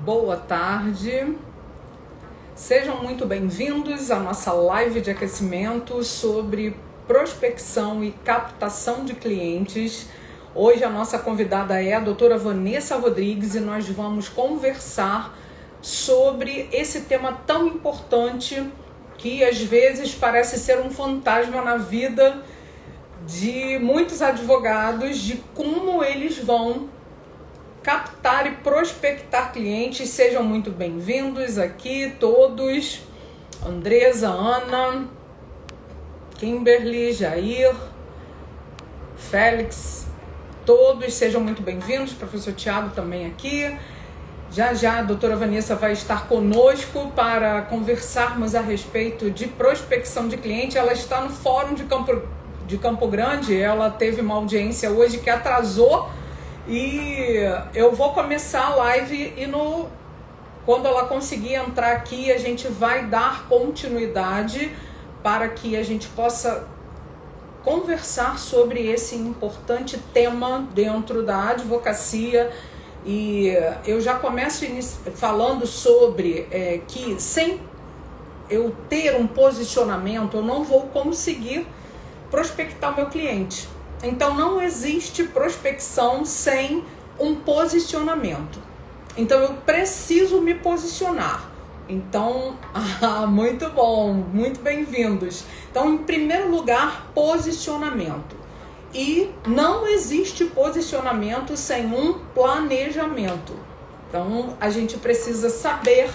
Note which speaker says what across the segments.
Speaker 1: Boa tarde, sejam muito bem-vindos à nossa live de aquecimento sobre prospecção e captação de clientes. Hoje a nossa convidada é a doutora Vanessa Rodrigues e nós vamos conversar sobre esse tema tão importante que às vezes parece ser um fantasma na vida de muitos advogados, de como eles vão captar e prospectar clientes. Sejam muito bem-vindos aqui todos, Andresa, Ana, Kimberly, Jair, Félix, todos sejam muito bem-vindos, professor Tiago também aqui. Já a doutora Vanessa vai estar conosco para conversarmos a respeito de prospecção de cliente. Ela está no Fórum de Campo Grande, ela teve uma audiência hoje que atrasou, e eu vou começar a live e quando ela conseguir entrar aqui, a gente vai dar continuidade para que a gente possa conversar sobre esse importante tema dentro da advocacia. E eu já começo falando sobre que sem eu ter um posicionamento, eu não vou conseguir prospectar o meu cliente. Então não existe prospecção sem um posicionamento. Então eu preciso me posicionar. Então, muito bom, muito bem-vindos. Então, em primeiro lugar, posicionamento. E não existe posicionamento sem um planejamento. Então, a gente precisa saber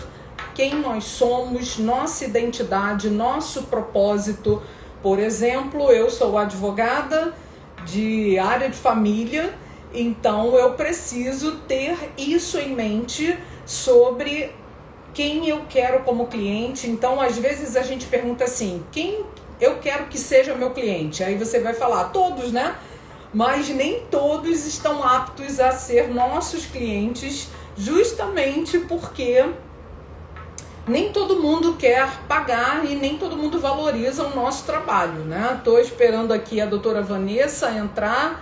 Speaker 1: quem nós somos, nossa identidade, nosso propósito. Por exemplo, eu sou advogada de área de família, então eu preciso ter isso em mente sobre quem eu quero como cliente. Então, às vezes a gente pergunta assim, quem eu quero que seja meu cliente? Aí você vai falar, todos, né? Mas nem todos estão aptos a ser nossos clientes, justamente porque nem todo mundo quer pagar e nem todo mundo valoriza o nosso trabalho, né? Estou esperando aqui a doutora Vanessa entrar.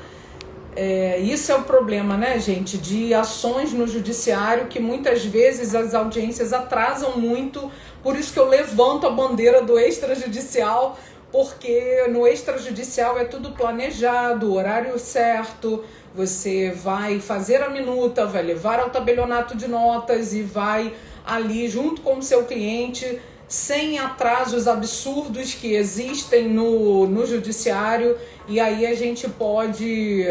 Speaker 1: Isso é o problema, né, gente, de ações no judiciário, que muitas vezes as audiências atrasam muito. Por isso que eu levanto a bandeira do extrajudicial, porque no extrajudicial é tudo planejado, horário certo, você vai fazer a minuta, vai levar ao tabelionato de notas e vai ali junto com o seu cliente, sem atrasos absurdos que existem no judiciário. E aí a gente pode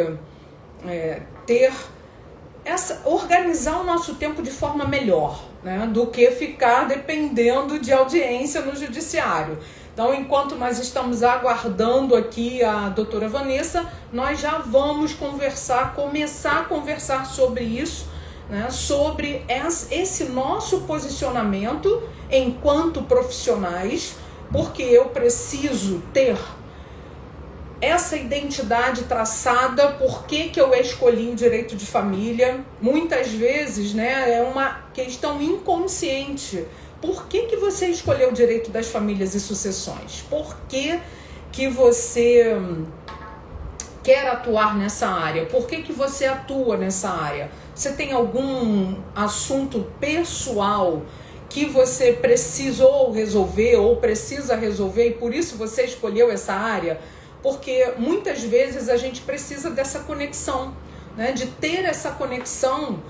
Speaker 1: organizar o nosso tempo de forma melhor, né, do que ficar dependendo de audiência no judiciário. Então, enquanto nós estamos aguardando aqui a doutora Vanessa, nós já vamos começar a conversar sobre isso, né, sobre esse nosso posicionamento enquanto profissionais, porque eu preciso ter essa identidade traçada. Por que eu escolhi o direito de família? Muitas vezes, né, é uma questão inconsciente. Por que você escolheu o direito das famílias e sucessões? Por que você quer atuar nessa área? Por que você atua nessa área? Você tem algum assunto pessoal que você precisou resolver ou precisa resolver e por isso você escolheu essa área? Porque muitas vezes a gente precisa dessa conexão, né? De ter essa conexão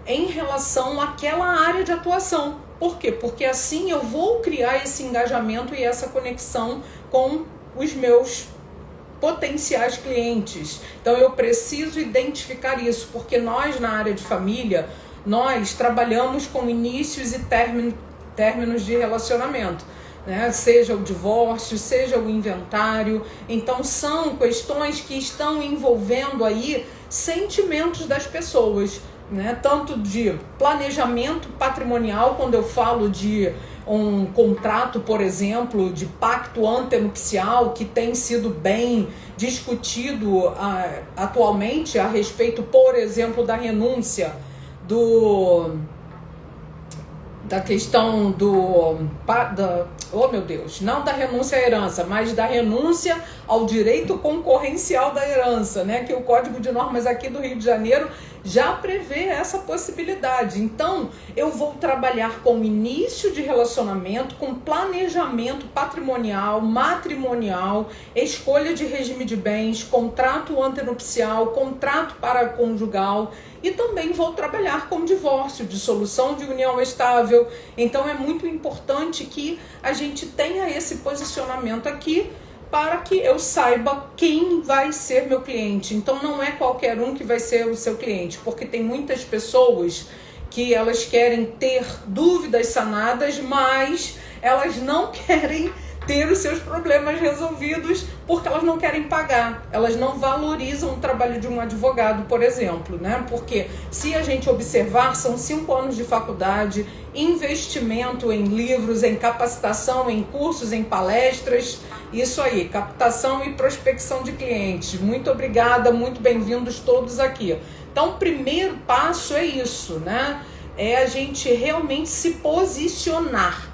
Speaker 1: em relação àquela área de atuação. Por quê? Porque assim eu vou criar esse engajamento e essa conexão com os meus potenciais clientes. Então eu preciso identificar isso, porque nós na área de família, nós trabalhamos com inícios e términos de relacionamento, né? Seja o divórcio, seja o inventário. Então são questões que estão envolvendo aí sentimentos das pessoas, né? Tanto de planejamento patrimonial, quando eu falo de um contrato, por exemplo, de pacto antenupcial que tem sido bem discutido atualmente a respeito, por exemplo, da renúncia da questão oh meu Deus, não da renúncia à herança, mas da renúncia ao direito concorrencial da herança, né? Que o Código de Normas aqui do Rio de Janeiro já prevê essa possibilidade. Então, eu vou trabalhar com início de relacionamento, com planejamento patrimonial, matrimonial, escolha de regime de bens, contrato antenupcial, contrato paraconjugal, e também vou trabalhar com divórcio, dissolução de união estável. Então, é muito importante que a gente tenha esse posicionamento aqui para que eu saiba quem vai ser meu cliente. Então não é qualquer um que vai ser o seu cliente, porque tem muitas pessoas que elas querem ter dúvidas sanadas, mas elas não querem ter os seus problemas resolvidos porque elas não querem pagar, elas não valorizam o trabalho de um advogado, por exemplo, né? Porque se a gente observar, são 5 anos de faculdade, investimento em livros, em capacitação, em cursos, em palestras, isso aí, captação e prospecção de clientes. Muito obrigada, muito bem-vindos todos aqui. Então, o primeiro passo é isso, né? É a gente realmente se posicionar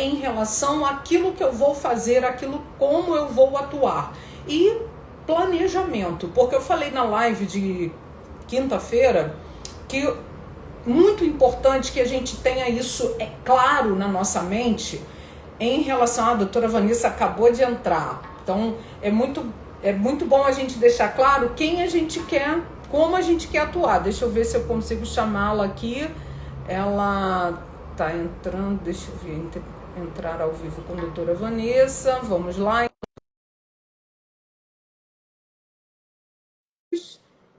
Speaker 1: em relação àquilo que eu vou fazer, aquilo como eu vou atuar. E planejamento, porque eu falei na live de quinta-feira que muito importante que a gente tenha isso claro na nossa mente em relação... A doutora Vanessa acabou de entrar. Então, é muito bom a gente deixar claro quem a gente quer, como a gente quer atuar. Deixa eu ver se eu consigo chamá-la aqui. Ela tá entrando, deixa eu ver, entrar ao vivo com a doutora Vanessa. Vamos lá.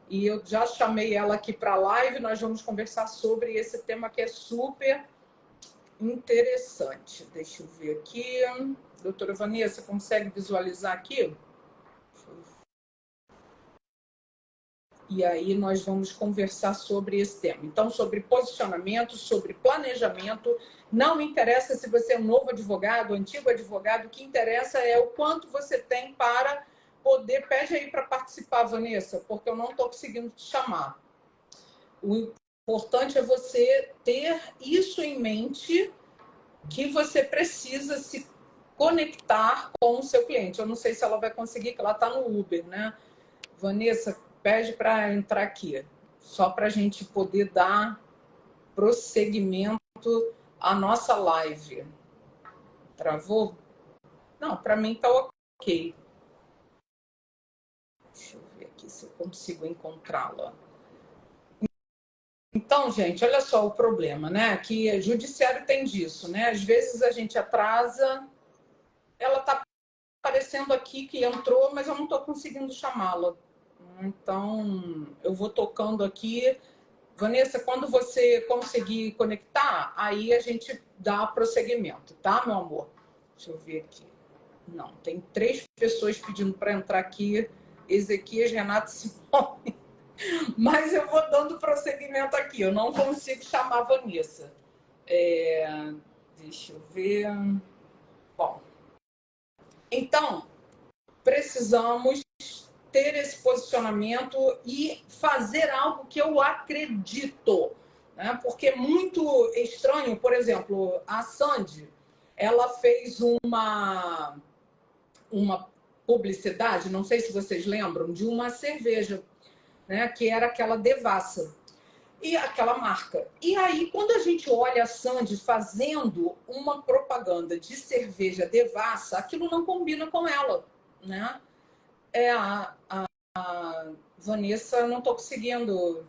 Speaker 1: E eu já chamei ela aqui para a live. Nós vamos conversar sobre esse tema que é super interessante. Deixa eu ver aqui. Doutora Vanessa, consegue visualizar aqui? E aí nós vamos conversar sobre esse tema. Então, sobre posicionamento, sobre planejamento. Não interessa se você é um novo advogado, antigo advogado, o que interessa é o quanto você tem para poder... Pede aí para participar, Vanessa, porque eu não estou conseguindo te chamar. O importante é você ter isso em mente, que você precisa se conectar com o seu cliente. Eu não sei se ela vai conseguir, que ela está no Uber, né? Vanessa, pede para entrar aqui, só para a gente poder dar prosseguimento à nossa live. Travou? Não, para mim está ok. Deixa eu ver aqui se eu consigo encontrá-la. Então, gente, olha só o problema, né? Que o judiciário tem disso, né? Às vezes a gente atrasa, ela está aparecendo aqui que entrou, mas eu não estou conseguindo chamá-la. Então, eu vou tocando aqui. Vanessa, quando você conseguir conectar, aí a gente dá prosseguimento, tá, meu amor? Deixa eu ver aqui. Não, tem 3 pessoas pedindo para entrar aqui. Ezequias, Renato e Simone. Mas eu vou dando prosseguimento aqui. Eu não consigo chamar a Vanessa. Deixa eu ver. Bom, então, precisamos ter esse posicionamento e fazer algo que eu acredito, né? Porque é muito estranho, por exemplo, a Sandy, ela fez uma publicidade, não sei se vocês lembram, de uma cerveja, né? Que era aquela Devassa, e aquela marca. E aí, quando a gente olha a Sandy fazendo uma propaganda de cerveja Devassa, aquilo não combina com ela, né? A Vanessa, não estou conseguindo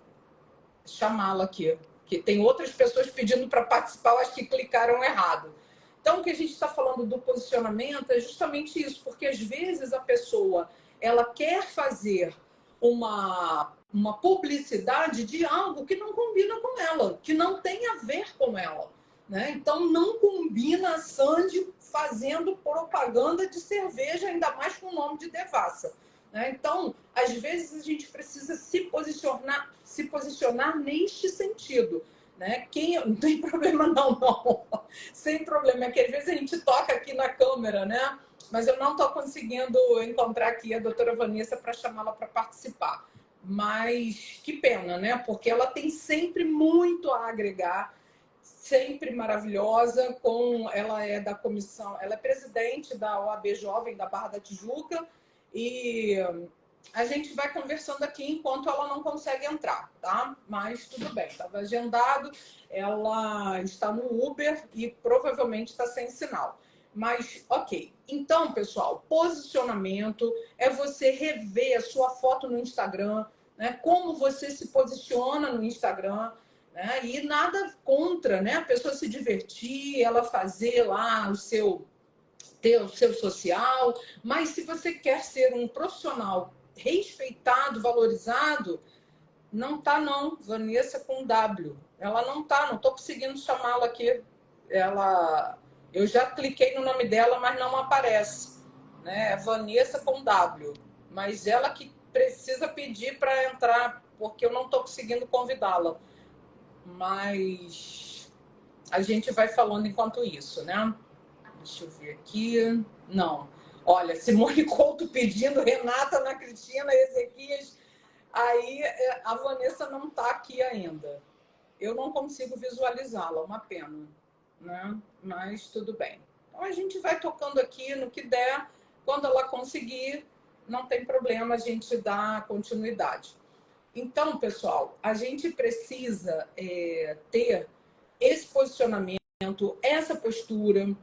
Speaker 1: chamá-la aqui, porque tem outras pessoas pedindo para participar, eu acho que clicaram errado. Então, o que a gente está falando do posicionamento é justamente isso, porque às vezes a pessoa ela quer fazer uma publicidade de algo que não combina com ela, que não tem a ver com ela, né? Então, não combina a Sandy fazendo propaganda de cerveja, ainda mais com o nome de Devassa. Então, às vezes a gente precisa se posicionar neste sentido, né? Não tem problema não. Sem problema, é que às vezes a gente toca aqui na câmera, né? Mas eu não estou conseguindo encontrar aqui a doutora Vanessa para chamá-la para participar. Mas que pena, né? Porque ela tem sempre muito a agregar. sempre maravilhosa, ela é da comissão, ela é presidente da OAB Jovem da Barra da Tijuca e a gente vai conversando aqui enquanto ela não consegue entrar, tá? Mas tudo bem, estava agendado, ela está no Uber e provavelmente está sem sinal. Mas, ok. Então, pessoal, posicionamento é você rever a sua foto no Instagram, né? Como você se posiciona no Instagram, né? E nada contra, né? A pessoa se divertir, ela fazer lá ter o seu social, mas se você quer ser um profissional respeitado, valorizado, não tá não, Vanessa com W. Ela não tá, não tô conseguindo chamá-la aqui. Eu já cliquei no nome dela, mas não aparece, né? É Vanessa com W. Mas ela que precisa pedir para entrar, porque eu não estou conseguindo convidá-la. Mas a gente vai falando enquanto isso, né? Deixa eu ver aqui. Não. Olha, Simone Couto pedindo, Renata, Ana Cristina, Ezequias. Aí a Vanessa não está aqui ainda. Eu não consigo visualizá-la, uma pena, né? Mas tudo bem. Então a gente vai tocando aqui no que der. Quando ela conseguir, não tem problema, a gente dá continuidade. Então, pessoal, a gente precisa ter esse posicionamento, essa postura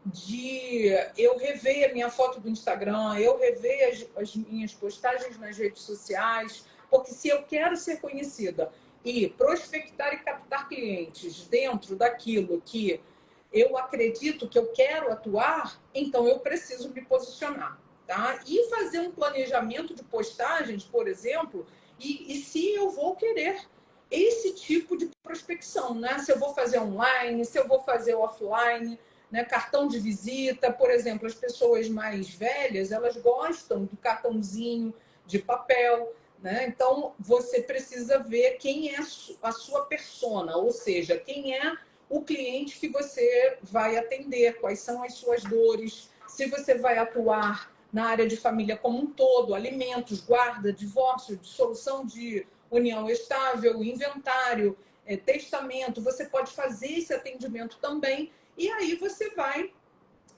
Speaker 1: de eu rever a minha foto do Instagram, eu rever as minhas postagens nas redes sociais, porque se eu quero ser conhecida e prospectar e captar clientes dentro daquilo que eu acredito que eu quero atuar, então eu preciso me posicionar, tá? E fazer um planejamento de postagens, por exemplo, e se eu vou querer esse tipo de prospecção, né? Se eu vou fazer online, se eu vou fazer offline, né? Cartão de visita, por exemplo, as pessoas mais velhas, elas gostam do cartãozinho de papel, né? Então, você precisa ver quem é a sua persona, ou seja, quem é o cliente que você vai atender, quais são as suas dores, se você vai atuar na área de família como um todo, alimentos, guarda, divórcio, dissolução de união estável, inventário, testamento, você pode fazer esse atendimento também, e aí você vai...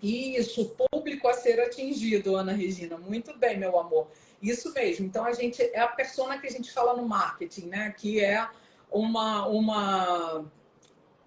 Speaker 1: Isso, público a ser atingido, Ana Regina. Muito bem, meu amor. Isso mesmo. Então, a gente é a persona que a gente fala no marketing, né? Que é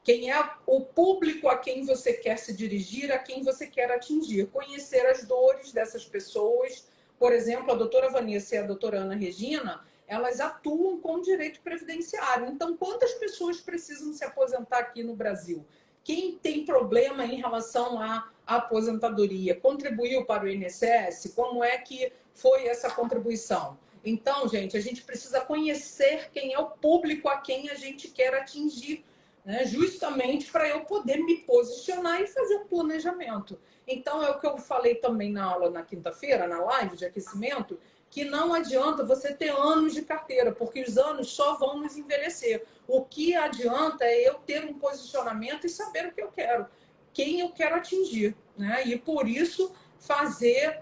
Speaker 1: quem é o público a quem você quer se dirigir, a quem você quer atingir. Conhecer as dores dessas pessoas. Por exemplo, a doutora Vanessa e a doutora Ana Regina, elas atuam com direito previdenciário. Então, quantas pessoas precisam se aposentar aqui no Brasil? Quem tem problema em relação à aposentadoria? Contribuiu para o INSS? Como é que foi essa contribuição? Então, gente, a gente precisa conhecer quem é o público a quem a gente quer atingir, né? Justamente para eu poder me posicionar e fazer um planejamento. Então, é o que eu falei também na aula na quinta-feira, na live de aquecimento, que não adianta você ter anos de carteira, porque os anos só vão nos envelhecer. O que adianta é eu ter um posicionamento e saber o que eu quero, quem eu quero atingir, né? E por isso fazer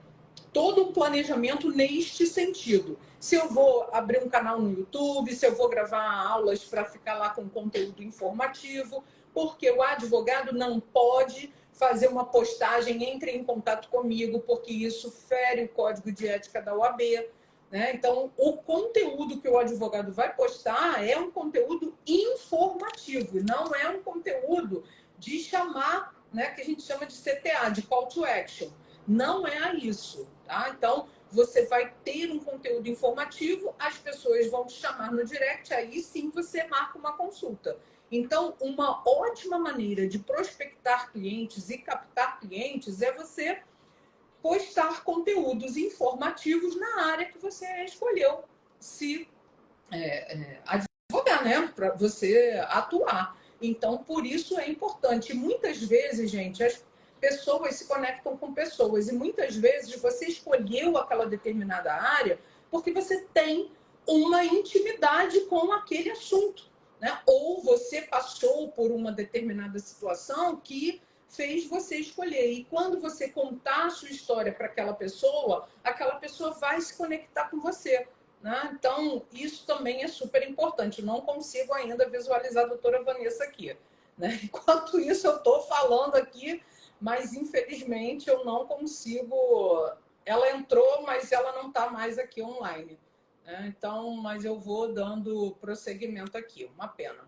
Speaker 1: todo um planejamento neste sentido. Se eu vou abrir um canal no YouTube, se eu vou gravar aulas para ficar lá com conteúdo informativo, porque o advogado não pode fazer uma postagem, entre em contato comigo, porque isso fere o código de ética da OAB, né? Então, o conteúdo que o advogado vai postar é um conteúdo informativo, não é um conteúdo de chamar, né, que a gente chama de CTA, de Call to Action. Não é isso, tá? Então, você vai ter um conteúdo informativo, as pessoas vão te chamar no direct, aí sim você marca uma consulta. Então, uma ótima maneira de prospectar clientes e captar clientes é você postar conteúdos informativos na área que você escolheu se advogar, né? Para você atuar. Então, por isso é importante. Muitas vezes, gente, as pessoas se conectam com pessoas e muitas vezes você escolheu aquela determinada área porque você tem uma intimidade com aquele assunto, né? Ou você passou por uma determinada situação que fez você escolher. E quando você contar a sua história para aquela pessoa vai se conectar com você, né? Então, isso também é super importante. Não consigo ainda visualizar a doutora Vanessa aqui, né? Enquanto isso, eu estou falando aqui, mas infelizmente eu não consigo. Ela entrou, mas ela não está mais aqui online, né? Então, mas eu vou dando prosseguimento aqui, uma pena.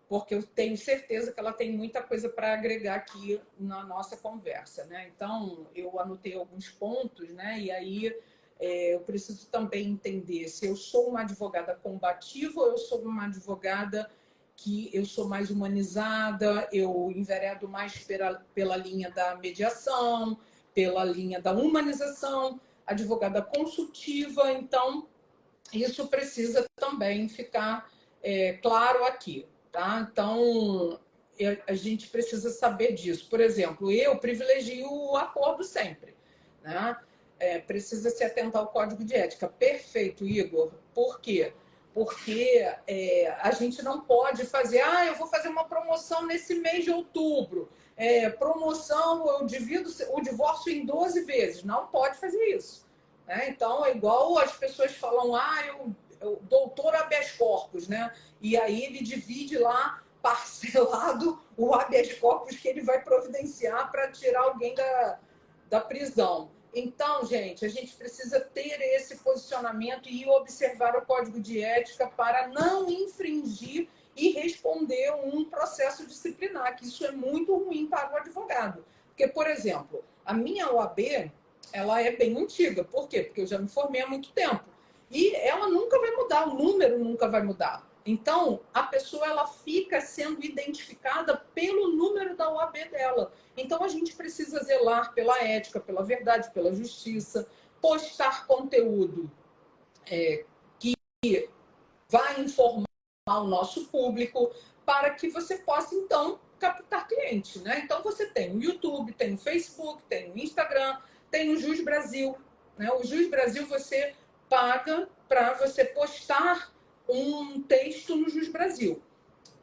Speaker 1: Porque eu tenho certeza que ela tem muita coisa para agregar aqui na nossa conversa, né? Então, eu anotei alguns pontos, né? E aí eu preciso também entender se eu sou uma advogada combativa ou eu sou uma advogada que eu sou mais humanizada, eu enveredo mais pela linha da mediação, pela linha da humanização, advogada consultiva. Então, isso precisa também ficar claro aqui, tá? Então, a gente precisa saber disso. Por exemplo, eu privilegio o acordo sempre, né? Precisa se atentar ao código de ética. Perfeito, Igor. Por quê? Porque a gente não pode fazer, eu vou fazer uma promoção nesse mês de outubro. Promoção, eu divido o divórcio em 12 vezes. Não pode fazer isso. Né? Então, é igual as pessoas falam, eu doutor habeas corpus, né? E aí ele divide lá parcelado o habeas corpus que ele vai providenciar para tirar alguém da prisão. Então, gente, a gente precisa ter esse posicionamento e observar o código de ética para não infringir e responder um processo disciplinar, que isso é muito ruim para o advogado. Porque, por exemplo, a minha OAB, ela é bem antiga. Por quê? Porque eu já me formei há muito tempo. E ela nunca vai mudar, o número nunca vai mudar. Então, a pessoa ela fica sendo identificada pelo número da OAB dela. Então, a gente precisa zelar pela ética, pela verdade, pela justiça, postar conteúdo que vai informar o nosso público para que você possa, então, captar cliente, né? Então, você tem o YouTube, tem o Facebook, tem o Instagram, tem o Jus Brasil, né? O Jus Brasil você paga para você postar um texto no Jus Brasil.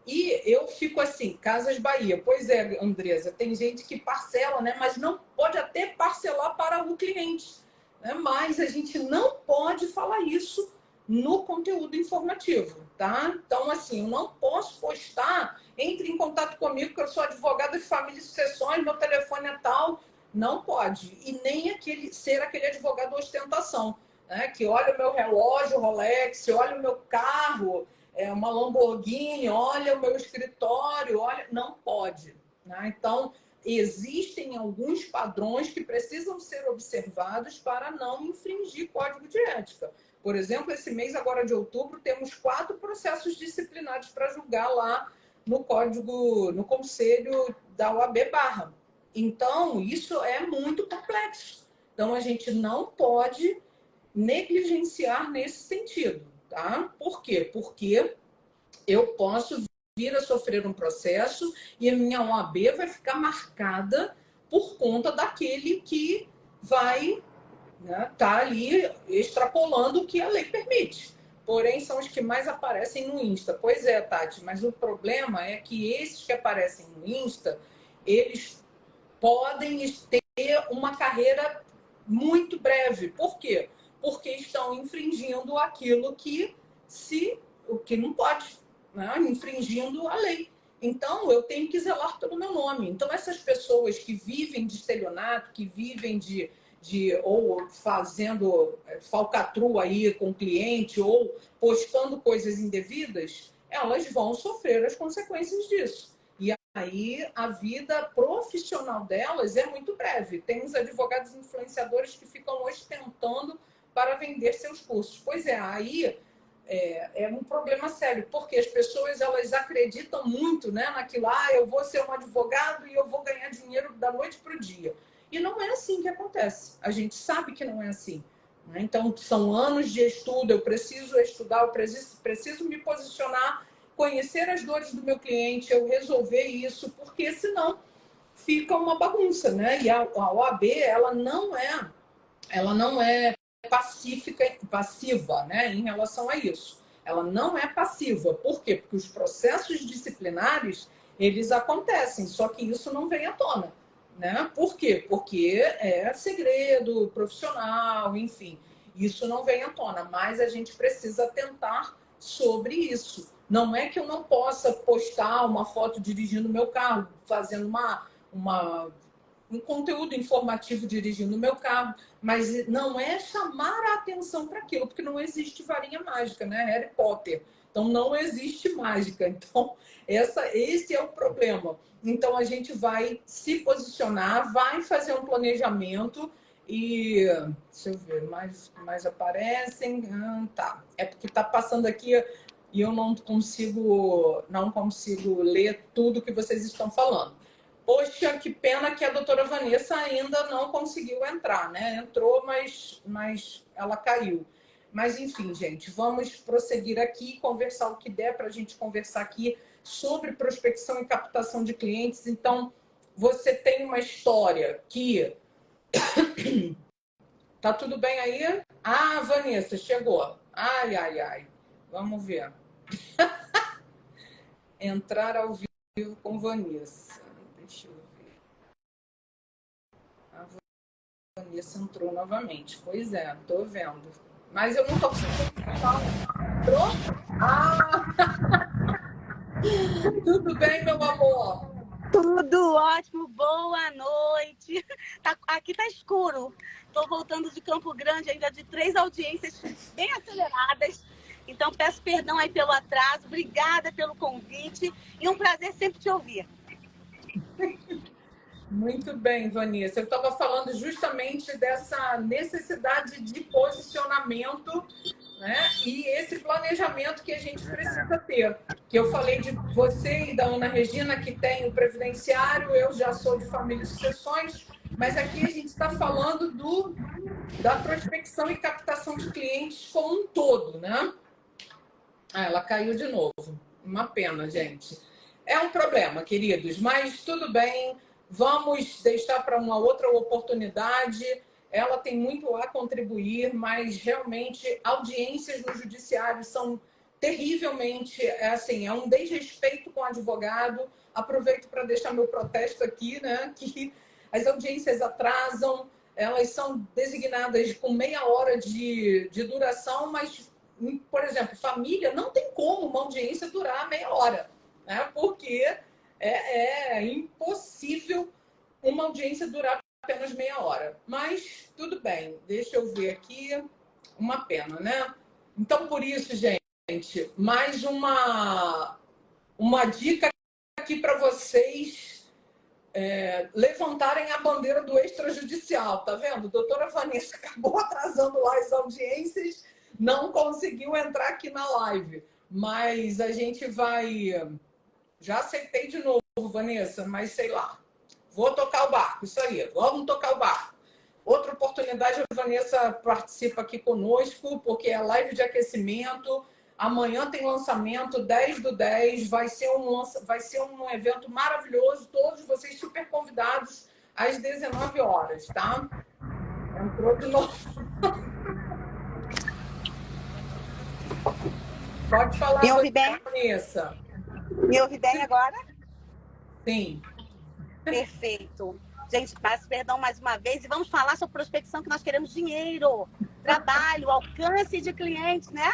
Speaker 1: E eu fico assim, Casas Bahia. Pois é, Andresa, tem gente que parcela, né? Mas não pode até parcelar para o cliente, né? Mas a gente não pode falar isso no conteúdo informativo, tá? Então, assim, eu não posso postar, entre em contato comigo, que eu sou advogada de família e sucessões, meu telefone é tal. Não pode. E nem ser aquele advogado ostentação, né? Que olha o meu relógio Rolex, olha o meu carro, uma Lamborghini, olha o meu escritório, olha, não pode, né? Então, existem alguns padrões que precisam ser observados para não infringir código de ética. Por exemplo, esse mês agora de outubro, temos 4 processos disciplinares para julgar lá no conselho da OAB/. Então, isso é muito complexo. Então, a gente não pode negligenciar nesse sentido, tá? Por quê? Porque eu posso vir a sofrer um processo e a minha OAB vai ficar marcada por conta daquele que vai, né, tá ali extrapolando o que a lei permite. Porém, são os que mais aparecem no Insta. Pois é, Tati, mas o problema é que esses que aparecem no Insta, eles podem ter uma carreira muito breve. Por quê? Porque estão infringindo aquilo o que não pode, né? Infringindo a lei. Então, eu tenho que zelar pelo meu nome. Então, essas pessoas que vivem de estelionato, que vivem ou fazendo falcatrua aí com o cliente, ou postando coisas indevidas, elas vão sofrer as consequências disso. E aí a vida profissional delas é muito breve. Tem uns advogados influenciadores que ficam ostentando para vender seus cursos. Pois é, aí é um problema sério, porque as pessoas elas acreditam muito, né, naquilo, eu vou ser um advogado e eu vou ganhar dinheiro da noite para o dia. E não é assim que acontece. A gente sabe que não é assim. Né? Então, são anos de estudo, eu preciso estudar, eu preciso me posicionar, conhecer as dores do meu cliente, eu resolver isso, porque senão fica uma bagunça, né? E a OAB, ela não é passiva, né, em relação a isso. Ela não é passiva. Por quê? Porque os processos disciplinares, eles acontecem, só que isso não vem à tona. Né? Por quê? Porque é segredo profissional, enfim. Isso não vem à tona, mas a gente precisa tentar sobre isso. Não é que eu não possa postar uma foto dirigindo o meu carro, fazendo um conteúdo informativo dirigindo o meu carro, mas não é chamar a atenção para aquilo, porque não existe varinha mágica, né? Harry Potter. Então, não existe mágica. Então, esse é o problema. Então, a gente vai se posicionar, vai fazer um planejamento e... Deixa eu ver, mais aparecem. Tá. É porque está passando aqui e eu não consigo ler tudo que vocês estão falando. Poxa, que pena que a doutora Vanessa ainda não conseguiu entrar, né? Entrou, mas ela caiu. Mas, enfim, gente, vamos prosseguir aqui e conversar o que der para a gente conversar aqui sobre prospecção e captação de clientes. Então, você tem uma história que... Tá tudo bem aí? Ah, Vanessa, chegou. Ai, ai, ai. Vamos ver. Entrar ao vivo com Vanessa. Deixa eu ver. A Vanessa entrou novamente. Pois é, tô vendo. Mas eu não tô conseguindo falar. Entrou? Ah! Tudo bem, meu amor?
Speaker 2: Tudo ótimo, boa noite. Aqui tá escuro. Estou voltando de Campo Grande, ainda de 3 audiências bem aceleradas. Então, peço perdão aí pelo atraso. Obrigada pelo convite e um prazer sempre te ouvir.
Speaker 1: Muito bem, Vanessa. Eu estava falando justamente dessa necessidade de posicionamento, né? E esse planejamento que a gente precisa ter. Que eu falei de você e da Ana Regina, que tem o previdenciário, eu já sou de família e sucessões, mas aqui a gente está falando da prospecção e captação de clientes como um todo, né? Ah, ela caiu de novo. Uma pena, gente. É um problema, queridos, mas tudo bem. Vamos deixar para uma outra oportunidade. Ela tem muito a contribuir, mas realmente audiências no judiciário são terrivelmente, assim, é um desrespeito com o advogado. Aproveito para deixar meu protesto aqui, né? Que as audiências atrasam, elas são designadas com meia hora de duração, mas, por exemplo, família não tem como uma audiência durar meia hora, né? Porque é impossível uma audiência durar apenas meia hora. Mas tudo bem, deixa eu ver aqui. Uma pena, né? Então, por isso, gente, mais uma dica aqui para vocês levantarem a bandeira do extrajudicial, tá vendo? A doutora Vanessa acabou atrasando lá as audiências, não conseguiu entrar aqui na live, mas a gente vai... Já aceitei de novo, Vanessa, mas sei lá. Vou tocar o barco, isso aí. Vamos tocar o barco. Outra oportunidade, a Vanessa participa aqui conosco, porque é live de aquecimento. Amanhã tem lançamento, 10/10. Vai ser um evento maravilhoso. Todos vocês super convidados às 19 horas, tá? Entrou de novo. Pode falar,
Speaker 2: Me ouve bem?
Speaker 1: Vanessa.
Speaker 2: Me ouve bem agora?
Speaker 1: Sim.
Speaker 2: Perfeito. Gente, peço perdão mais uma vez e vamos falar sobre prospecção, que nós queremos dinheiro, trabalho, alcance de clientes, né?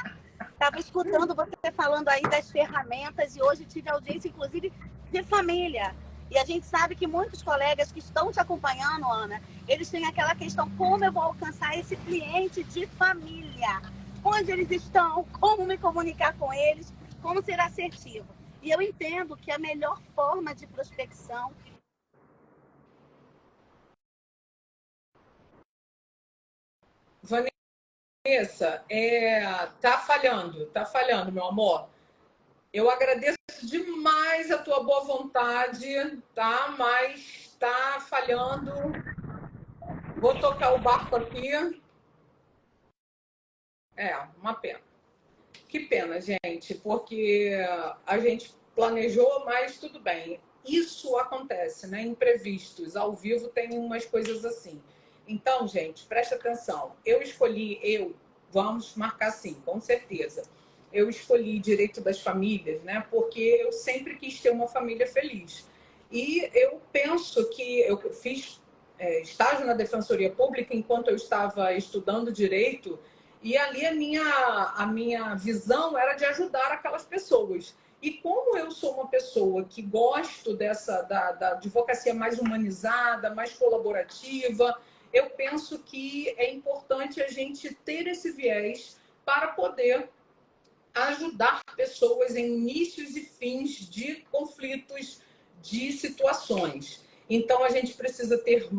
Speaker 2: Estava escutando você falando aí das ferramentas e hoje tive audiência, inclusive, de família. E a gente sabe que muitos colegas que estão te acompanhando, Ana, eles têm aquela questão: como eu vou alcançar esse cliente de família? Onde eles estão? Como me comunicar com eles? Como ser assertivo? E eu entendo que a melhor forma de prospecção...
Speaker 1: Vanessa, tá falhando, meu amor. Eu agradeço demais a tua boa vontade, tá? Mas tá falhando. Vou tocar o barco aqui. Uma pena. Que pena, gente, porque a gente planejou, mas tudo bem. Isso acontece, né? Imprevistos. Ao vivo tem umas coisas assim. Então, gente, preste atenção. Vamos marcar sim, com certeza. Eu escolhi direito das famílias, né? Porque eu sempre quis ter uma família feliz. E eu penso que eu fiz estágio na Defensoria Pública enquanto eu estava estudando direito. E ali a minha visão era de ajudar aquelas pessoas. E como eu sou uma pessoa que gosto da advocacia mais humanizada, mais colaborativa, eu penso que é importante a gente ter esse viés para poder ajudar pessoas em inícios e fins de conflitos, de situações. Então, a gente precisa ter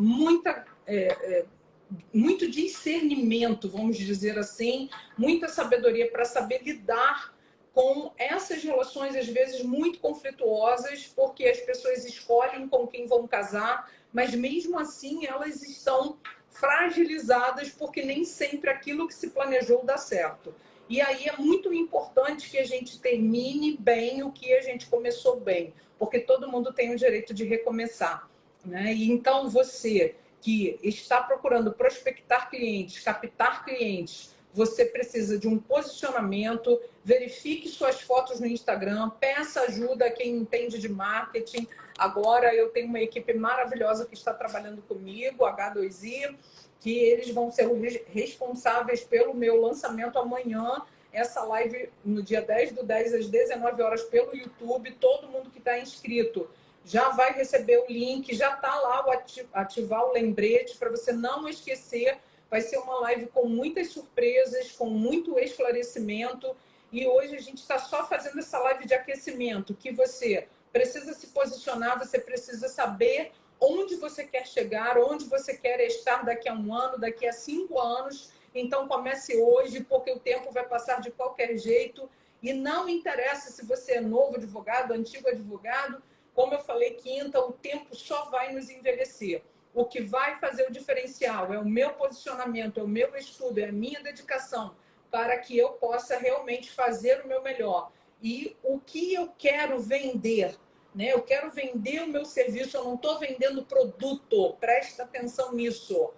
Speaker 1: muito discernimento, vamos dizer assim, muita sabedoria para saber lidar com essas relações, às vezes, muito conflituosas, porque as pessoas escolhem com quem vão casar, mas mesmo assim elas estão fragilizadas, porque nem sempre aquilo que se planejou dá certo. E aí é muito importante que a gente termine bem o que a gente começou bem, porque todo mundo tem o direito de recomeçar, né? E então você que está procurando prospectar clientes, captar clientes, você precisa de um posicionamento, verifique suas fotos no Instagram, peça ajuda a quem entende de marketing. Agora eu tenho uma equipe maravilhosa que está trabalhando comigo, H2I, que eles vão ser os responsáveis pelo meu lançamento amanhã. Essa live no dia 10/10 às 19 horas pelo YouTube. Todo mundo que está inscrito já vai receber o link, já está lá o ativar o lembrete para você não esquecer. Vai ser uma live com muitas surpresas, com muito esclarecimento. E hoje a gente está só fazendo essa live de aquecimento, que você precisa se posicionar, você precisa saber onde você quer chegar, onde você quer estar daqui a 1 ano, daqui a 5 anos. Então comece hoje, porque o tempo vai passar de qualquer jeito. E não interessa se você é novo advogado, antigo advogado, como eu falei quinta, o tempo só vai nos envelhecer. O que vai fazer o diferencial é o meu posicionamento, é o meu estudo, é a minha dedicação para que eu possa realmente fazer o meu melhor. E o que eu quero vender, né? Eu quero vender o meu serviço, eu não estou vendendo produto, presta atenção nisso.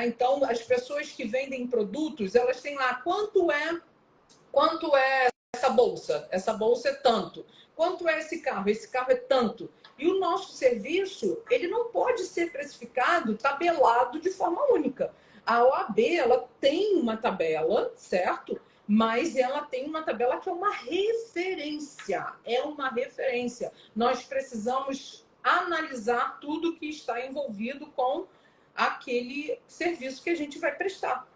Speaker 1: Então, as pessoas que vendem produtos, elas têm lá quanto é essa bolsa? Essa bolsa é tanto. Quanto é esse carro? Esse carro é tanto. E o nosso serviço, ele não pode ser precificado, tabelado de forma única. A OAB, ela tem uma tabela, certo? Mas ela tem uma tabela que é uma referência. É uma referência. Nós precisamos analisar tudo que está envolvido com aquele serviço que a gente vai prestar.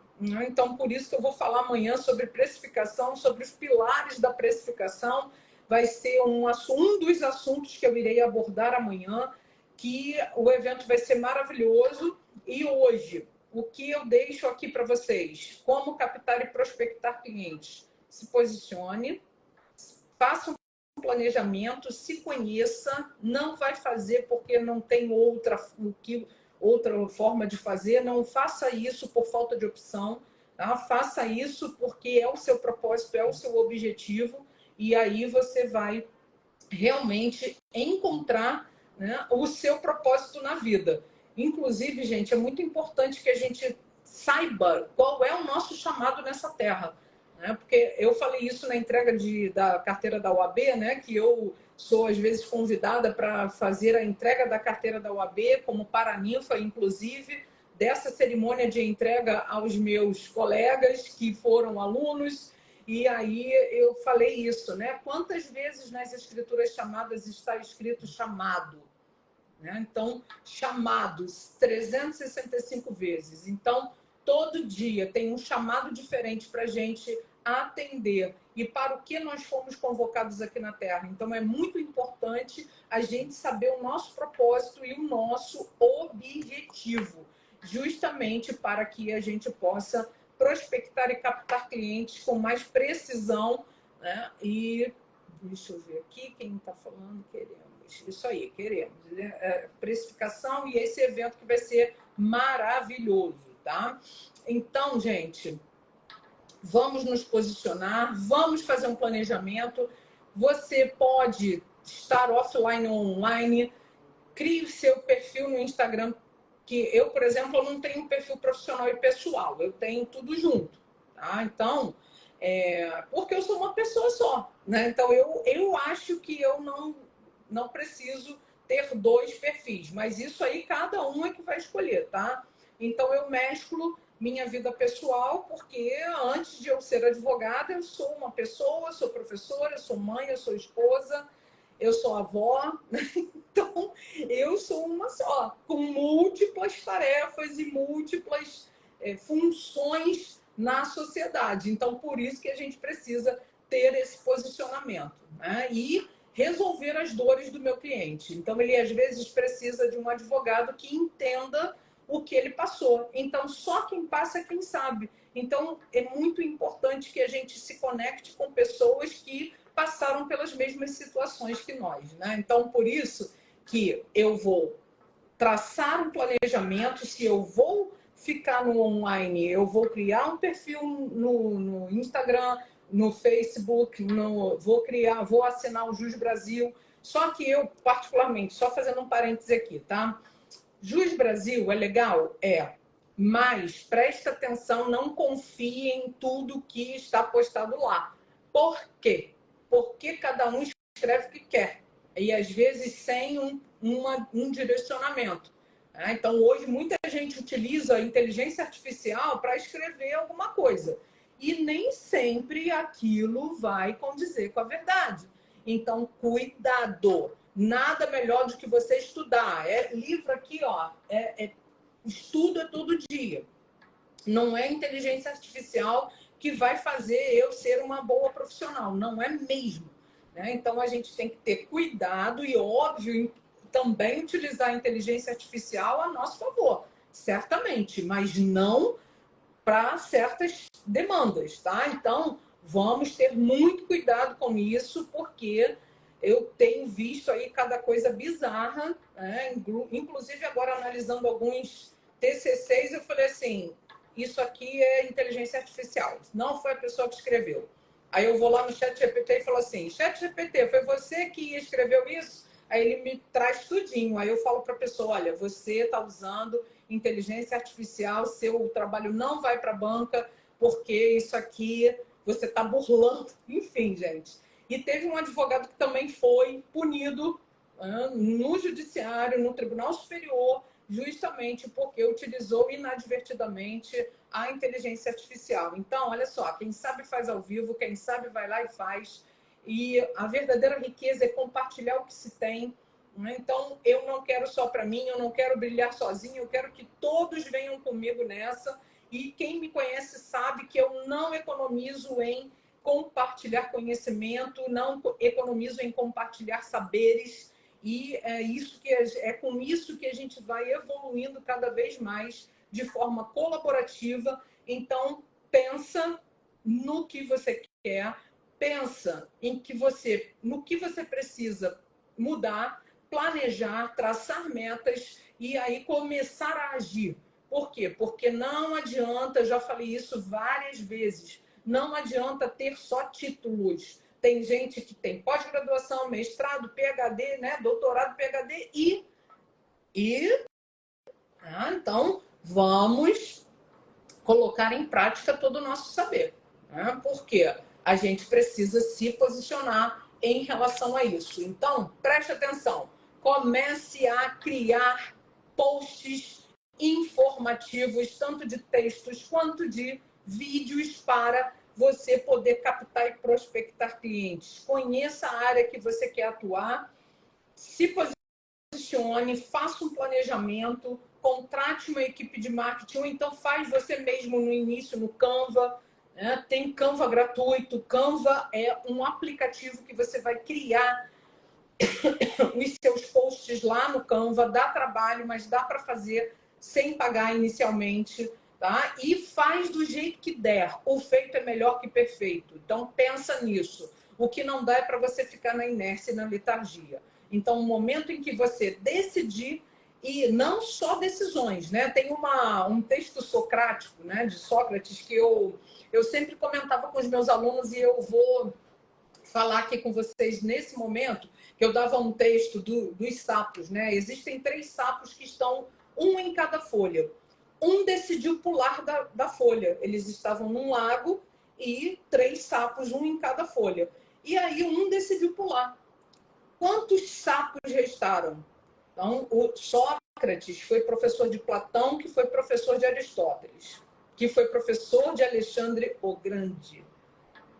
Speaker 1: Então, por isso que eu vou falar amanhã sobre precificação, sobre os pilares da precificação. Vai ser um dos assuntos que eu irei abordar amanhã, que o evento vai ser maravilhoso. E hoje, o que eu deixo aqui para vocês? Como captar e prospectar clientes? Se posicione, faça um planejamento, se conheça, não vai fazer porque não tem outra forma de fazer, não faça isso por falta de opção, tá? Faça isso porque é o seu propósito, é o seu objetivo, e aí você vai realmente encontrar, né, o seu propósito na vida. Inclusive, gente, é muito importante que a gente saiba qual é o nosso chamado nessa terra, né? Porque eu falei isso na entrega da carteira da OAB, né? Que eu sou, às vezes, convidada para fazer a entrega da carteira da OAB como paraninfa, inclusive, dessa cerimônia de entrega aos meus colegas que foram alunos. E aí eu falei isso, né? Quantas vezes nas escrituras chamadas está escrito chamado? Né? Então, chamados 365 vezes. Então, todo dia tem um chamado diferente para a gente atender e para o que nós fomos convocados aqui na Terra. Então, é muito importante a gente saber o nosso propósito e o nosso objetivo, justamente para que a gente possa prospectar e captar clientes com mais precisão, né? E deixa eu ver aqui quem está falando, queremos. Isso aí, queremos. Precificação e esse evento que vai ser maravilhoso, tá? Então, gente, vamos nos posicionar, vamos fazer um planejamento. Você pode estar offline ou online, crie o seu perfil no Instagram, que eu, por exemplo, eu não tenho um perfil profissional e pessoal, eu tenho tudo junto, tá? Então, porque eu sou uma pessoa só, né? Então, eu acho que eu não preciso ter 2 perfis, mas isso aí cada um é que vai escolher, tá? Então, eu mesclo minha vida pessoal, porque antes de eu ser advogada, eu sou uma pessoa, sou professora, sou mãe, eu sou esposa, eu sou avó, né? Então eu sou uma só, com múltiplas tarefas e múltiplas funções na sociedade. Então, por isso que a gente precisa ter esse posicionamento, né? E resolver as dores do meu cliente. Então, ele às vezes precisa de um advogado que entenda o que ele passou. Então, só quem passa é quem sabe. Então, é muito importante que a gente se conecte com pessoas que passaram pelas mesmas situações que nós, né? Então, por isso que eu vou traçar um planejamento, se eu vou ficar no online, eu vou criar um perfil no Instagram, no Facebook, vou assinar o Jus Brasil. Só que eu, particularmente, só fazendo um parêntese aqui, tá? Jus Brasil é legal? É. Mas preste atenção, não confie em tudo que está postado lá. Por quê? Porque cada um escreve o que quer. E às vezes sem um direcionamento. Então, hoje, muita gente utiliza a inteligência artificial para escrever alguma coisa. E nem sempre aquilo vai condizer com a verdade. Então, cuidado. Nada melhor do que você estudar. Livro aqui, ó, estudo é todo dia. Não é inteligência artificial que vai fazer eu ser uma boa profissional. Não é mesmo. Né? Então, a gente tem que ter cuidado e, óbvio, também utilizar a inteligência artificial a nosso favor. Certamente, mas não para certas demandas, tá? Então, vamos ter muito cuidado com isso, porque eu tenho visto aí cada coisa bizarra, né? Inclusive agora analisando alguns TCCs, eu falei assim, isso aqui é inteligência artificial, não foi a pessoa que escreveu. Aí eu vou lá no ChatGPT e falo assim, ChatGPT, foi você que escreveu isso? Aí ele me traz tudinho. Aí eu falo para a pessoa, olha, você está usando inteligência artificial, seu trabalho não vai para a banca, porque isso aqui você está burlando. Enfim, gente. E teve um advogado que também foi punido no judiciário, no Tribunal Superior, justamente porque utilizou inadvertidamente a inteligência artificial. Então, olha só, quem sabe faz ao vivo, quem sabe vai lá e faz. E a verdadeira riqueza é compartilhar o que se tem. Então, eu não quero só para mim, eu não quero brilhar sozinho, eu quero que todos venham comigo nessa. E quem me conhece sabe que eu não economizo em compartilhar conhecimento, não economizo em compartilhar saberes. E é com isso que a gente vai evoluindo cada vez mais de forma colaborativa. Então, pensa no que você quer, pensa no que você precisa mudar, planejar, traçar metas e aí começar a agir. Por quê? Porque não adianta, já falei isso várias vezes, não adianta ter só títulos. Tem gente que tem pós-graduação, mestrado, PhD, né, doutorado, PhD então vamos colocar em prática todo o nosso saber, né? Porque a gente precisa se posicionar em relação a isso. Então, preste atenção, comece a criar posts informativos, tanto de textos quanto de vídeos, para você poder captar e prospectar clientes. Conheça a área que você quer atuar, se posicione, faça um planejamento, contrate uma equipe de marketing, ou então faz você mesmo no início no Canva. Né? Tem Canva gratuito. Canva é um aplicativo que você vai criar os seus posts lá no Canva. Dá trabalho, mas dá para fazer sem pagar inicialmente. Tá? E faz do jeito que der. O feito é melhor que perfeito. Então, pensa nisso. O que não dá é para você ficar na inércia e na letargia. Então, o momento em que você decidir, e não só decisões, né? Tem um texto socrático, né, de Sócrates, que eu sempre comentava com os meus alunos, e eu vou falar aqui com vocês nesse momento, que eu dava um texto dos sapos, né? Existem 3 sapos que estão um em cada folha. Um decidiu pular da folha. Eles estavam num lago e 3 sapos, um em cada folha. E aí um decidiu pular. Quantos sapos restaram? Então, o Sócrates foi professor de Platão, que foi professor de Aristóteles. que foi professor de Alexandre o Grande,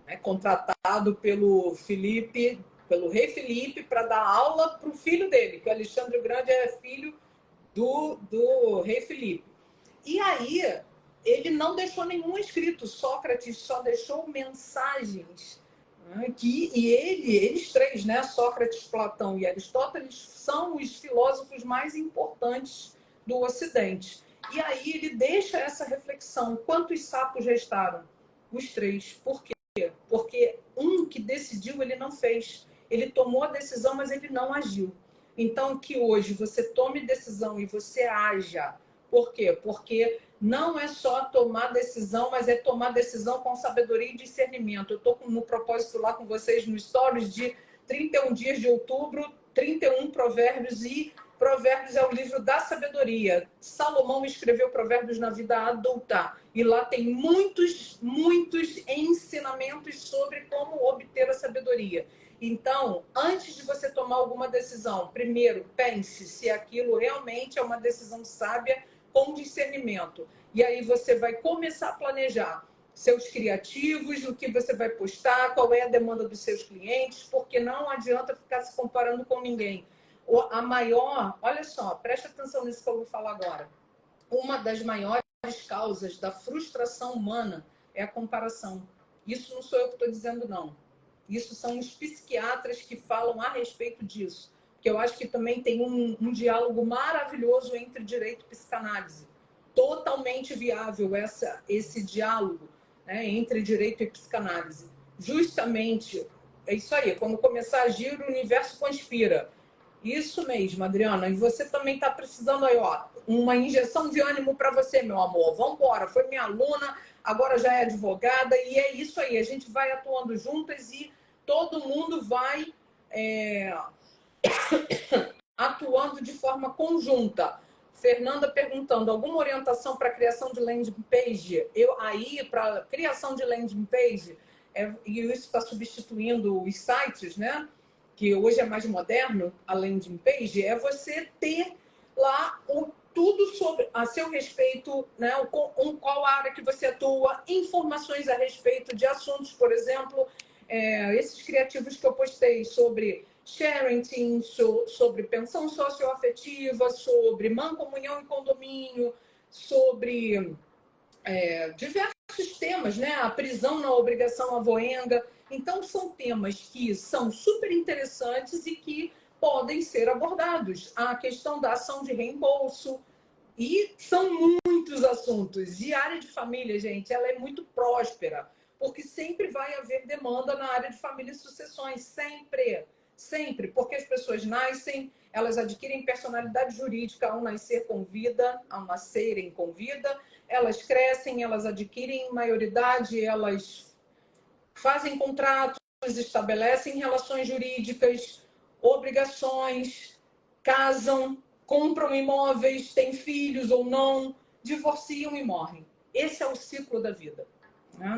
Speaker 1: né, contratado pelo rei Felipe, para dar aula para o filho dele, que o Alexandre o Grande é filho do rei Felipe. E aí, ele não deixou nenhum escrito. Sócrates só deixou mensagens. Né, eles três, né, Sócrates, Platão e Aristóteles, são os filósofos mais importantes do Ocidente. E aí ele deixa essa reflexão. Quantos sapos restaram? Os três. Por quê? Porque um que decidiu, ele não fez. Ele tomou a decisão, mas ele não agiu. Então, que hoje você tome decisão e você haja. Por quê? Porque não é só tomar decisão, mas é tomar decisão com sabedoria e discernimento. Eu estou no propósito lá com vocês no Stories de 31 dias de outubro, 31 provérbios, e Provérbios é o livro da sabedoria. Salomão escreveu Provérbios na vida adulta. E lá tem muitos ensinamentos sobre como obter a sabedoria. Então, antes de você tomar alguma decisão, primeiro pense se aquilo realmente é uma decisão sábia com discernimento. E aí você vai começar a planejar seus criativos, o que você vai postar, qual é a demanda dos seus clientes, porque não adianta ficar se comparando com ninguém. A maior, olha só, preste atenção nisso que eu vou falar agora. Uma das maiores causas da frustração humana é a comparação. Isso não sou eu que estou dizendo, não. Isso são os psiquiatras que falam a respeito disso. Porque eu acho que também tem um diálogo maravilhoso entre direito e psicanálise. Totalmente viável esse diálogo, né, entre direito e psicanálise. Justamente, é isso aí, quando começar a agir, o universo conspira. Isso mesmo, Adriana. E você também está precisando aí, ó, uma injeção de ânimo para você, meu amor. Vamos embora. Foi minha aluna, agora já é advogada. E é isso aí. A gente vai atuando juntas e todo mundo vai atuando de forma conjunta. Fernanda perguntando, alguma orientação para criação de landing page? Para criação de landing page, e isso está substituindo os sites, né? Que hoje é mais moderno, a landing page, é você ter lá tudo sobre a seu respeito, né? Qual área que você atua, informações a respeito de assuntos, por exemplo, esses criativos que eu postei sobre sharing, sobre pensão socioafetiva, sobre mancomunhão e condomínio, sobre diversos temas, né? A prisão na obrigação avoenga. Então, são temas que são super interessantes e que podem ser abordados. A questão da ação de reembolso. E são muitos assuntos. E a área de família, gente, ela é muito próspera, porque sempre vai haver demanda na área de família e sucessões. Sempre. Sempre. Porque as pessoas nascem, elas adquirem personalidade jurídica ao nascer com vida, ao nascerem com vida. Elas crescem, elas adquirem maioridade, elas fazem contratos, estabelecem relações jurídicas, obrigações, casam, compram imóveis, têm filhos ou não, divorciam e morrem. Esse é o ciclo da vida.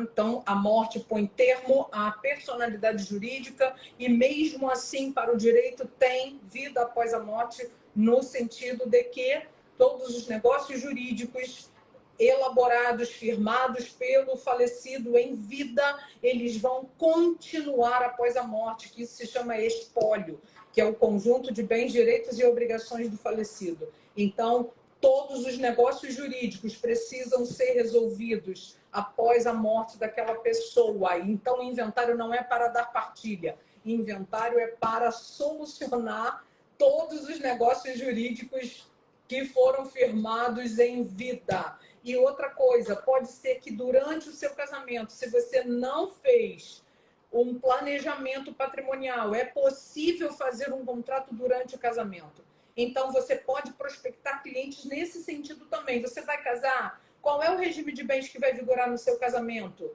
Speaker 1: Então, a morte põe termo à personalidade jurídica e, mesmo assim, para o direito, tem vida após a morte, no sentido de que todos os negócios jurídicos elaborados, firmados pelo falecido em vida, eles vão continuar após a morte, que isso se chama espólio, que é o conjunto de bens, direitos e obrigações do falecido. Então, todos os negócios jurídicos precisam ser resolvidos após a morte daquela pessoa. Então, o inventário não é para dar partilha. Inventário é para solucionar todos os negócios jurídicos que foram firmados em vida. E outra coisa, pode ser que durante o seu casamento, se você não fez um planejamento patrimonial, é possível fazer um contrato durante o casamento. Então, você pode prospectar clientes nesse sentido também. Você vai casar? Qual é o regime de bens que vai vigorar no seu casamento?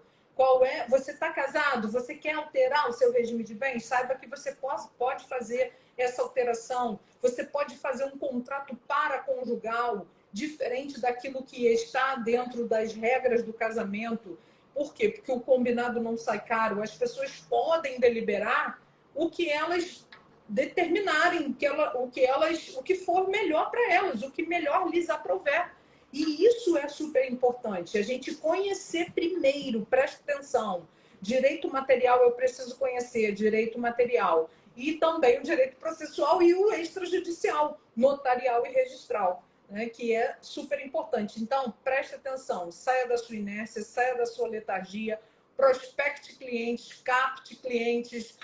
Speaker 1: Você está casado? Você quer alterar o seu regime de bens? Saiba que você pode fazer essa alteração. Você pode fazer um contrato paraconjugal, diferente daquilo que está dentro das regras do casamento. Por quê? Porque o combinado não sai caro. As pessoas podem deliberar o que elas determinarem, o que for melhor para elas, o que melhor lhes aprouver. E isso é super importante, a gente conhecer primeiro, presta atenção. Direito material eu preciso conhecer, direito material. E também o direito processual e o extrajudicial, notarial e registral, né, que é super importante. Então, preste atenção, saia da sua inércia, saia da sua letargia, prospecte clientes, capte clientes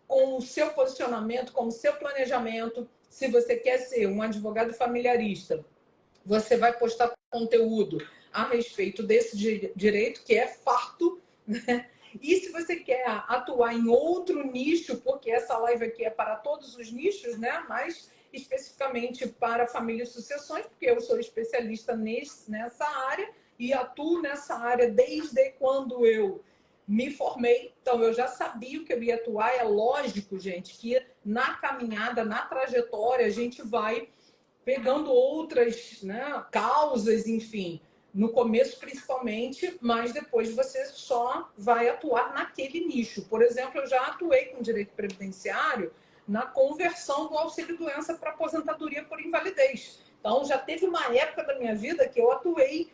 Speaker 1: com o seu posicionamento, com o seu planejamento. Se você quer ser um advogado familiarista, você vai postar conteúdo a respeito desse direito, que é farto, né? E se você quer atuar em outro nicho, porque essa live aqui é para todos os nichos, né? Mas especificamente para família e sucessões, porque eu sou especialista nessa área e atuo nessa área desde quando eu me formei. Então, eu já sabia o que eu ia atuar. É lógico, gente, que na caminhada, na trajetória, a gente vai pegando outras, né, causas, enfim, no começo principalmente, mas depois você só vai atuar naquele nicho. Por exemplo, eu já atuei com direito previdenciário na conversão do auxílio-doença para aposentadoria por invalidez. Então, já teve uma época da minha vida que eu atuei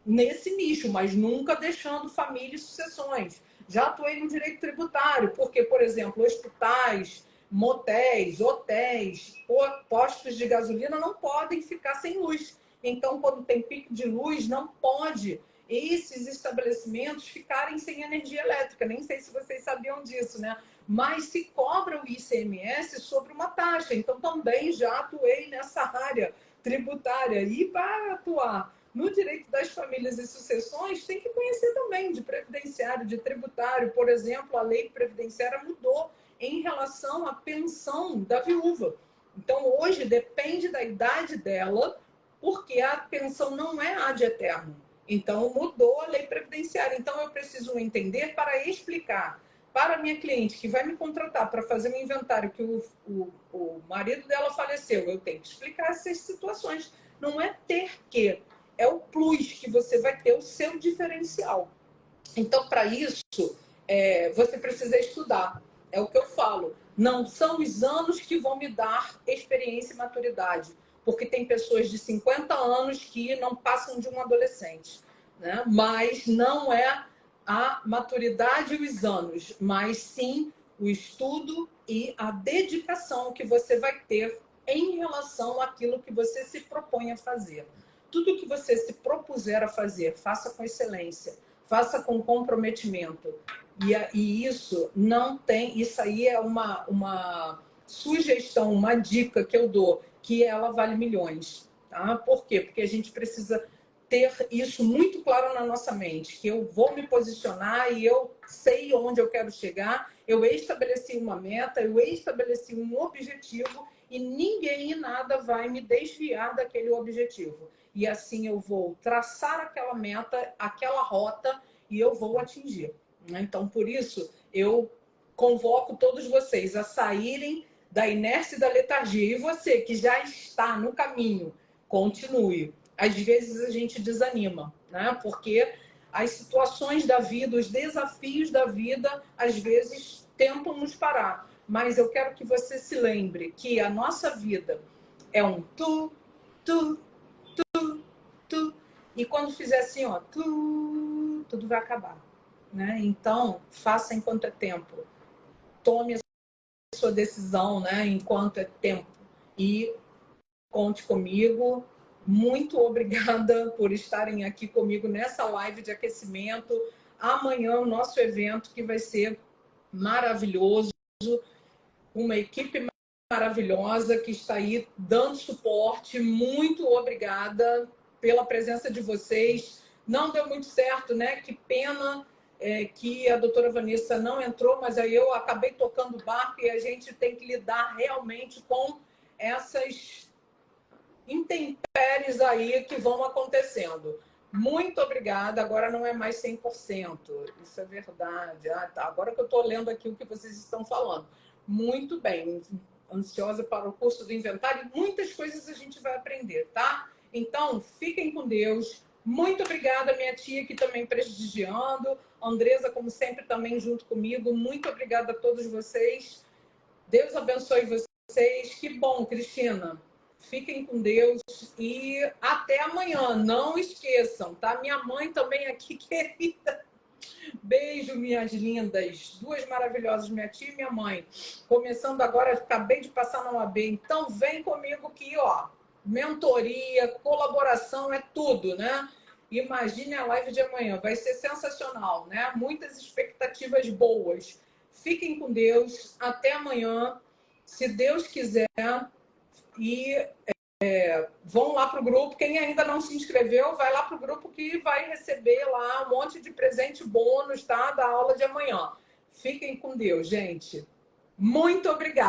Speaker 1: nesse nicho, mas nunca deixando família e sucessões. Já atuei no direito tributário, porque, por exemplo, hospitais, motéis, hotéis, postos de gasolina não podem ficar sem luz. Então, quando tem pico de luz, não pode esses estabelecimentos ficarem sem energia elétrica. Nem sei se vocês sabiam disso, né? Mas se cobra o ICMS sobre uma taxa. Então, também já atuei nessa área tributária. E para atuar no direito das famílias e sucessões, tem que conhecer também de previdenciário, de tributário. Por exemplo, a lei previdenciária mudou em relação à pensão da viúva. Então, hoje, depende da idade dela, porque a pensão não é ad eterno. Então, mudou a lei previdenciária. Então, eu preciso entender para explicar para a minha cliente que vai me contratar para fazer um inventário que o marido dela faleceu. Eu tenho que explicar essas situações. Não é ter que, é o plus que você vai ter, o seu diferencial. Então, para isso, você precisa estudar. É o que eu falo. Não são os anos que vão me dar experiência e maturidade. Porque tem pessoas de 50 anos que não passam de um adolescente, né? Mas não é a maturidade e os anos, mas sim o estudo e a dedicação que você vai ter em relação àquilo que você se propõe a fazer. Tudo que você se propuser a fazer, faça com excelência, faça com comprometimento. E isso não tem, isso aí é uma sugestão, uma dica que eu dou, que ela vale milhões. Tá? Por quê? Porque a gente precisa ter isso muito claro na nossa mente, que eu vou me posicionar e eu sei onde eu quero chegar, eu estabeleci uma meta, eu estabeleci um objetivo e ninguém e nada vai me desviar daquele objetivo. E assim eu vou traçar aquela meta, aquela rota e eu vou atingir. Então, por isso, eu convoco todos vocês a saírem da inércia e da letargia. E você que já está no caminho, continue. Às vezes a gente desanima, né? Porque as situações da vida, os desafios da vida, às vezes tentam nos parar. Mas eu quero que você se lembre que a nossa vida é um tu, tu, tu. E quando fizer assim, ó, tu, tudo vai acabar, né? Então, faça enquanto é tempo. Tome a sua decisão, né? Enquanto é tempo. E conte comigo. Muito obrigada por estarem aqui comigo nessa live de aquecimento. Amanhã o nosso evento que vai ser maravilhoso. Uma equipe maravilhosa que está aí dando suporte. Muito obrigada pela presença de vocês. Não deu muito certo, né? Que pena que a doutora Vanessa não entrou, mas aí eu acabei tocando o barco e a gente tem que lidar realmente com essas intempéries aí que vão acontecendo. Muito obrigada. Agora não é mais 100%. Isso é verdade. Ah, tá. Agora que eu estou lendo aqui o que vocês estão falando. Muito bem. Ansiosa para o curso do inventário. Muitas coisas a gente vai aprender, tá? Então, fiquem com Deus. Muito obrigada, minha tia, que também prestigiando. Andresa, como sempre, também junto comigo. Muito obrigada a todos vocês. Deus abençoe vocês. Que bom, Cristina. Fiquem com Deus e até amanhã. Não esqueçam, tá? Minha mãe também aqui, querida. Beijo, minhas lindas. Duas maravilhosas, minha tia e minha mãe. Começando agora, acabei de passar na OAB. Então, vem comigo que, ó, mentoria, colaboração, é tudo, né? Imagine a live de amanhã. Vai ser sensacional, né? Muitas expectativas boas. Fiquem com Deus. Até amanhã. Se Deus quiser. E vão lá para o grupo. Quem ainda não se inscreveu, vai lá para o grupo que vai receber lá um monte de presente bônus, tá? Da aula de amanhã. Fiquem com Deus, gente. Muito obrigada.